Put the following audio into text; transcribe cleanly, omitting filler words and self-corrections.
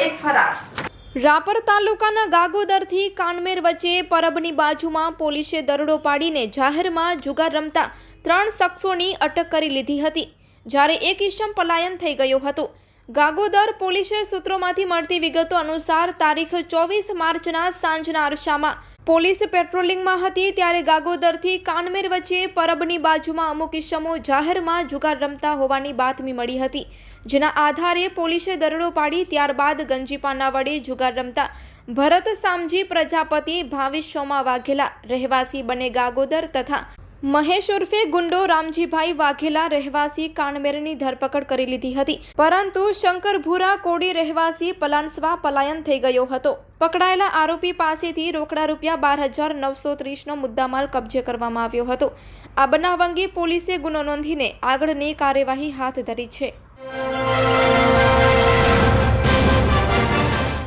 એક ફરાર। રાપર તાલુકાના ગાગોદરથી કાનમેર વચ્ચે પરબની બાજુમાં પોલીસે દરોડો પાડીને જાહેરમાં જુગાર રમતા 3 શખ્સોની અટક કરી લીધી હતી, જ્યારે એક ઇસમ પલાયન થઈ ગયો હતો। ગાગોદર પોલીસે સૂત્રોમાંથી મળતી વિગતો અનુસાર તારીખ 24 માર્ચના સાંજના અરસામાં પોલીસ પેટ્રોલિંગમાં હતી, ત્યારે ગાગોદરથી કાનમેર વચ્ચે પરબની બાજુમાં અમુક ઇસમો જાહેરમાં જુગાર રમતા હોવાની બાતમી મળી હતી, જેના આધારે પોલીસે દરોડો પાડી ત્યારબાદ ગંજીપાના વડે જુગાર રમતા ભરત સામજી પ્રજાપતિ, ભાવિશ સોમા વાઘેલા રહેવાસી બને ગાગોદર તથા મહેશ ઉર્ફે ગુંડો રામજીભાઈ વાઘેલા રહેવાસી કાનમેરની ધરપકડ કરી લીધી હતી, પરંતુ શંકર ભૂરા કોડી રહેવાસી પલાનસવા પલાયન થઈ ગયો હતો। પકડાયેલા આરોપી પાસેથી રોકડા ₹12,930નો મુદ્દામાલ કબજે કરવામાં આવ્યો હતો। આ બનાવ અંગે પોલીસે ગુનો નોંધીને આગળની કાર્યવાહી હાથ ધરી છે।